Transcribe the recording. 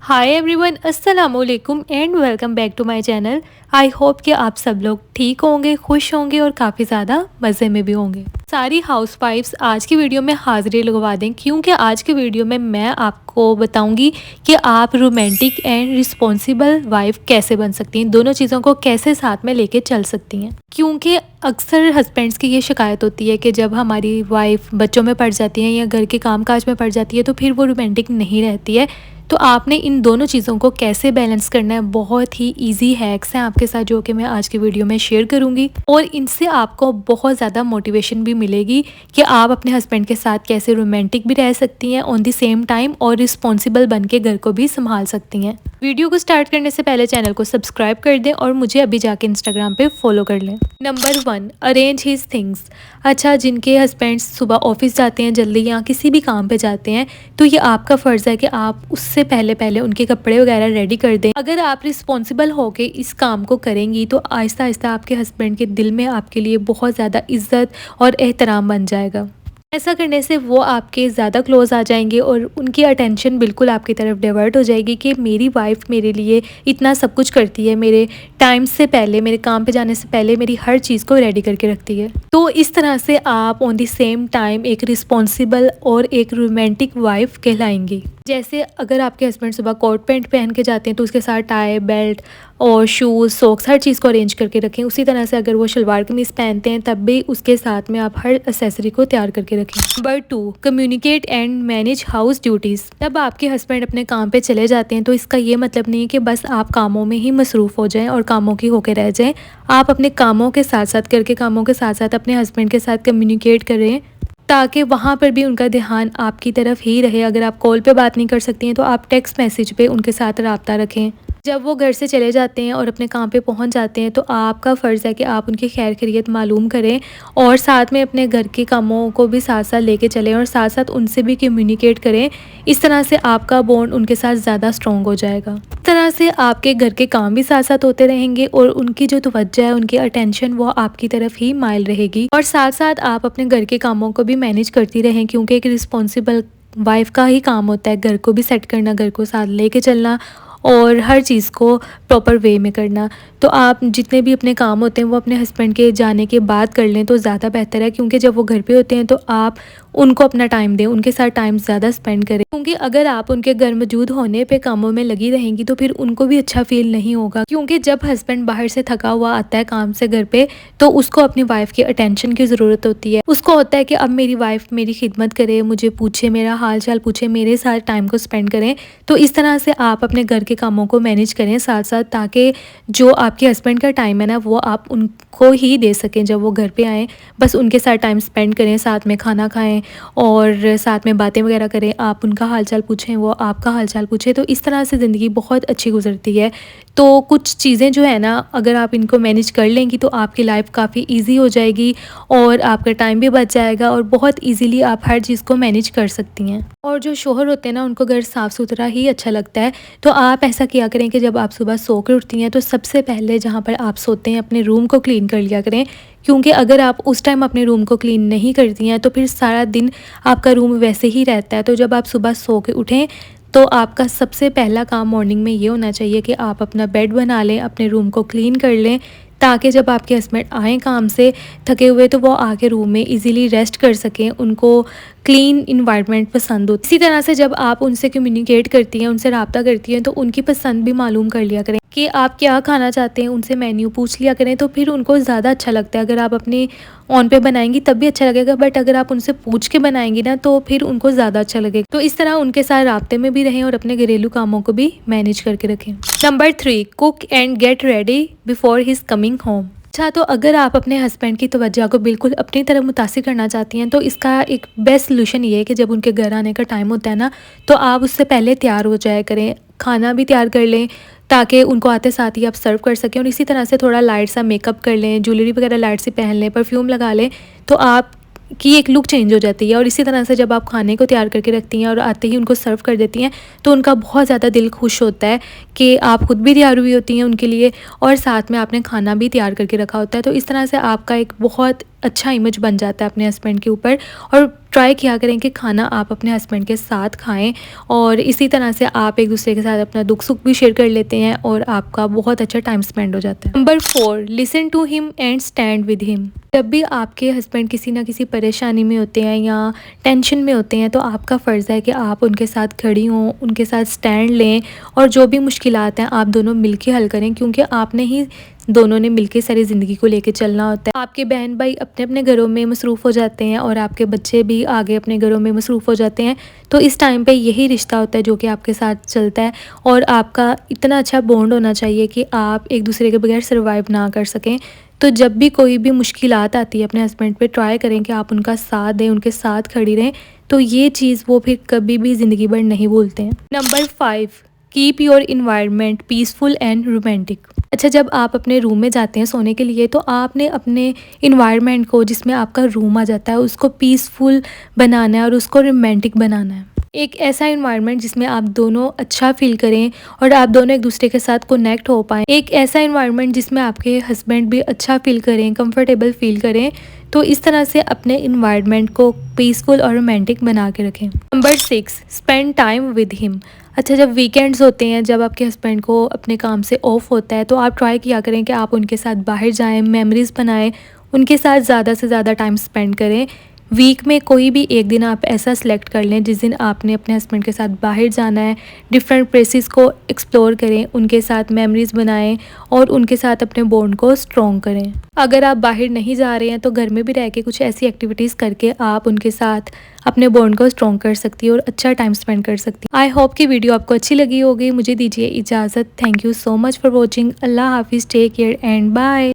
हाय everyone, अस्सलाम वालेकुम and welcome back to my channel. I hope कि आप सब लोग ठीक होंगे, खुश होंगे और काफ़ी ज़्यादा मज़े में भी होंगे। सारी हाउसवाइफ्स आज की वीडियो में हाज़िरी लगवा दें, क्योंकि आज की वीडियो में मैं आपको बताऊंगी कि आप रोमांटिक एंड रिस्पॉन्सिबल वाइफ कैसे बन सकती हैं, दोनों चीज़ों को कैसे साथ में लेके चल सकती हैं। क्योंकि अक्सर हस्बैंड्स की ये शिकायत होती है कि जब हमारी वाइफ बच्चों में पड़ जाती है या घर के कामकाज में पड़ जाती है तो फिर वो रोमांटिक नहीं रहती है। तो आपने इन दोनों चीज़ों को कैसे बैलेंस करना है, बहुत ही इजी हैक्स हैं आपके साथ जो कि मैं आज की वीडियो में शेयर करूंगी, और इनसे आपको बहुत ज़्यादा मोटिवेशन भी मिलेगी कि आप अपने हस्बैंड के साथ कैसे रोमांटिक भी रह सकती हैं ऑन द सेम टाइम और रिस्पॉन्सिबल बन के घर को भी संभाल सकती हैं। वीडियो को स्टार्ट करने से पहले चैनल को सब्सक्राइब कर दें और मुझे अभी जाके इंस्टाग्राम पे फॉलो कर लें। Number 1, arrange his things. अच्छा, जिनके हस्बैंड्स सुबह ऑफिस जाते हैं जल्दी या किसी भी काम पे जाते हैं, तो ये आपका फ़र्ज़ है कि आप उससे पहले पहले उनके कपड़े वगैरह रेडी कर दें। अगर आप रिस्पॉन्सिबल होके इस काम को करेंगी तो आहिस्ता आहिस्ता आपके हस्बैंड के दिल में आपके लिए बहुत ज़्यादा इज्जत और एहतराम बन जाएगा। ऐसा करने से वो आपके ज़्यादा क्लोज आ जाएंगे और उनकी अटेंशन बिल्कुल आपकी तरफ डाइवर्ट हो जाएगी कि मेरी वाइफ मेरे लिए इतना सब कुछ करती है, मेरे टाइम से पहले, मेरे काम पे जाने से पहले मेरी हर चीज़ को रेडी करके रखती है। तो इस तरह से आप ऑन द सेम टाइम एक रिस्पॉन्सिबल और एक रोमांटिक वाइफ कहलाएंगी। जैसे अगर आपके हस्बैंड सुबह कोट पैंट पहन के जाते हैं तो उसके साथ टाई, बेल्ट और शूज़, सॉक्स हर चीज़ को अरेंज करके रखें। उसी तरह से अगर वो शलवार कमीज़ पहनते हैं तब भी उसके साथ में आप हर एक्सेसरी को तैयार करके रखें। Number 2, communicate and manage house duties. जब आपके हस्बैंड अपने काम पे चले जाते हैं तो इसका ये मतलब नहीं है कि बस आप कामों में ही मसरूफ़ हो जाएं और कामों की होकर रह जाएं। आप अपने कामों के साथ साथ, घर के कामों के साथ साथ अपने हस्बैंड के साथ कम्युनिकेट करें ताकि वहाँ पर भी उनका ध्यान आपकी तरफ ही रहे। अगर आप कॉल पे बात नहीं कर सकती हैं तो आप टेक्स्ट मैसेज पे उनके साथ राब्ता रखें। जब वो घर से चले जाते हैं और अपने काम पे पहुंच जाते हैं तो आपका फ़र्ज़ है कि आप उनकी खैर खैरियत मालूम करें और साथ में अपने घर के कामों को भी साथ साथ लेके चलें और साथ साथ उनसे भी कम्युनिकेट करें। इस तरह से आपका बॉन्ड उनके साथ ज़्यादा स्ट्रॉन्ग हो जाएगा। इस तरह से आपके घर के काम भी साथ साथ होते रहेंगे और उनकी जो तवज्जो है, उनकी अटेंशन वो आपकी तरफ ही माइल रहेगी। और साथ साथ आप अपने घर के कामों को भी मैनेज करती रहें, क्योंकि एक रिस्पॉन्सिबल वाइफ का ही काम होता है घर को भी सेट करना, घर को साथ लेके चलना और हर चीज़ को प्रॉपर वे में करना। तो आप जितने भी अपने काम होते हैं वो अपने हस्बैंड के जाने के बाद कर लें तो ज़्यादा बेहतर है, क्योंकि जब वो घर पे होते हैं तो आप उनको अपना टाइम दें, उनके साथ टाइम ज़्यादा स्पेंड करें। क्योंकि अगर आप उनके घर मौजूद होने पे कामों में लगी रहेंगी तो फिर उनको भी अच्छा फील नहीं होगा। क्योंकि जब हस्बैंड बाहर से थका हुआ आता है काम से घर पे तो उसको अपनी वाइफ की अटेंशन की ज़रूरत होती है। उसको होता है कि अब मेरी वाइफ मेरी खिदमत करे, मुझे पूछे, मेरा हाल चाल पूछे, मेरे साथ टाइम को स्पेंड करें। तो इस तरह से आप अपने घर के कामों को मैनेज करें साथ साथ, ताकि जो आपके हस्बैंड का टाइम है ना वो आप उनको ही दे सकें। जब वो घर पे आएँ बस उनके साथ टाइम स्पेंड करें, साथ में खाना खाएं और साथ में बातें वगैरह करें, आप उनका हालचाल पूछें, वो आपका हालचाल पूछे। तो इस तरह से ज़िंदगी बहुत अच्छी गुजरती है। तो कुछ चीज़ें जो है ना, अगर आप इनको मैनेज कर लेंगी तो आपकी लाइफ काफ़ी ईजी हो जाएगी और आपका टाइम भी बच जाएगा और बहुत ईजीली आप हर चीज़ को मैनेज कर सकती हैं। और जो शोहर होते हैं ना, उनको घर साफ़ सुथरा ही अच्छा लगता है। तो आप ऐसा किया करें कि जब आप सुबह सो कर उठती हैं तो सबसे पहले जहाँ पर आप सोते हैं अपने रूम को क्लीन कर लिया करें। क्योंकि अगर आप उस टाइम अपने रूम को क्लीन नहीं करती हैं तो फिर सारा दिन आपका रूम वैसे ही रहता है। तो जब आप सुबह सो के उठें तो आपका सबसे पहला काम मॉर्निंग में ये होना चाहिए कि आप अपना बेड बना लें, अपने रूम को क्लीन कर लें, ताकि जब आपके हस्बैंड आएँ काम से थके हुए तो वो आके रूम में इजीली रेस्ट कर सकें। उनको क्लीन इन्वायरमेंट पसंद हो। इसी तरह से जब आप उनसे कम्युनिकेट करती हैं, उनसे रब्ता करती हैं तो उनकी पसंद भी मालूम कर लिया करें कि आप क्या खाना चाहते हैं, उनसे मेन्यू पूछ लिया करें। तो फिर उनको ज़्यादा अच्छा लगता है। अगर आप अपनी ऑन पे बनाएंगी तब भी अच्छा लगेगा, बट अगर आप उनसे पूछ के बनाएंगी ना तो फिर उनको ज़्यादा अच्छा लगेगा। तो इस तरह उनके साथ राब्ते में भी रहें और अपने घरेलू कामों को भी मैनेज करके रखें। Number 3, cook and get ready before his coming home. अच्छा, तो अगर आप अपने हस्बैंड की तवज्जो को बिल्कुल अपनी तरफ मुतासिर करना चाहती हैं तो इसका एक बेस्ट सोल्यूशन ये है कि जब उनके घर आने का टाइम होता है ना तो आप उससे पहले तैयार हो जाया करें, खाना भी तैयार कर लें ताकि उनको आते साथ ही आप सर्व कर सकें। और इसी तरह से थोड़ा लाइट सा मेकअप कर लें, ज्वेलरी वगैरह लाइट सी पहन लें, परफ्यूम लगा लें, तो आप की एक लुक चेंज हो जाती है। और इसी तरह से जब आप खाने को तैयार करके रखती हैं और आते ही उनको सर्व कर देती हैं तो उनका बहुत ज़्यादा दिल खुश होता है कि आप खुद भी तैयार हुई होती हैं उनके लिए और साथ में आपने खाना भी तैयार करके रखा होता है। तो इस तरह से आपका एक बहुत अच्छा इमेज बन जाता है अपने हस्बैंड के ऊपर। और ट्राई किया करें कि खाना आप अपने हस्बैंड के साथ खाएं और इसी तरह से आप एक दूसरे के साथ अपना दुख सुख भी शेयर कर लेते हैं और आपका बहुत अच्छा टाइम स्पेंड हो जाता है। Number 4, listen to him and stand with him. जब भी आपके हस्बैंड किसी ना किसी परेशानी में होते हैं या टेंशन में होते हैं तो आपका फ़र्ज़ है कि आप उनके साथ खड़ी हों, उनके साथ स्टैंड लें और जो भी मुश्किलात हैं आप दोनों मिलके हल करें, क्योंकि आपने ही दोनों ने मिलके सारी ज़िंदगी को लेके चलना होता है। आपके बहन भाई अपने अपने घरों में मसरूफ़ हो जाते हैं और आपके बच्चे भी आगे अपने घरों में मसरूफ़ हो जाते हैं, तो इस टाइम पे यही रिश्ता होता है जो कि आपके साथ चलता है। और आपका इतना अच्छा बॉन्ड होना चाहिए कि आप एक दूसरे के बगैर सर्वाइव ना कर सकें। तो जब भी कोई भी मुश्किलात आती है अपने हस्बैंड पे, ट्राई करें कि आप उनका साथ दें, उनके साथ खड़ी रहें, तो ये चीज़ वो फिर कभी भी ज़िंदगी भर नहीं भूलते हैं। Number 5, keep your environment peaceful and romantic. अच्छा, जब आप अपने रूम में जाते हैं सोने के लिए तो आपने अपने इन्वायरमेंट को, जिसमें आपका रूम आ जाता है, उसको पीसफुल बनाना है और उसको रोमांटिक बनाना है। एक ऐसा इन्वायरमेंट जिसमें आप दोनों अच्छा फील करें और आप दोनों एक दूसरे के साथ कनेक्ट हो पाएँ। एक ऐसा इन्वायरमेंट जिसमें आपके हस्बैंड भी अच्छा फील करें, कंफर्टेबल फील करें। तो इस तरह से अपने इन्वायरमेंट को पीसफुल और रोमांटिक बना के रखें। Number 6, spend time with him. अच्छा, जब वीकेंड्स होते हैं, जब आपके हस्बैंड को अपने काम से ऑफ होता है, तो आप ट्राई किया करें कि आप उनके साथ बाहर जाएं, मेमोरीज़ बनाएं, उनके साथ ज़्यादा से ज़्यादा टाइम स्पेंड करें। वीक में कोई भी एक दिन आप ऐसा सिलेक्ट कर लें जिस दिन आपने अपने हस्बैंड के साथ बाहर जाना है, डिफरेंट प्लेसेस को एक्सप्लोर करें, उनके साथ मेमोरीज़ बनाएं और उनके साथ अपने बॉन्ड को स्ट्रॉन्ग करें। अगर आप बाहर नहीं जा रहे हैं तो घर में भी रह के कुछ ऐसी एक्टिविटीज़ करके आप उनके साथ अपने बॉन्ड को स्ट्रॉन्ग कर सकती है और अच्छा टाइम स्पेंड कर सकती है। आई होप कि वीडियो आपको अच्छी लगी होगी। मुझे दीजिए इजाज़त। Thank you so much for watching. अल्लाह हाफिज़, टेक केयर एंड बाय।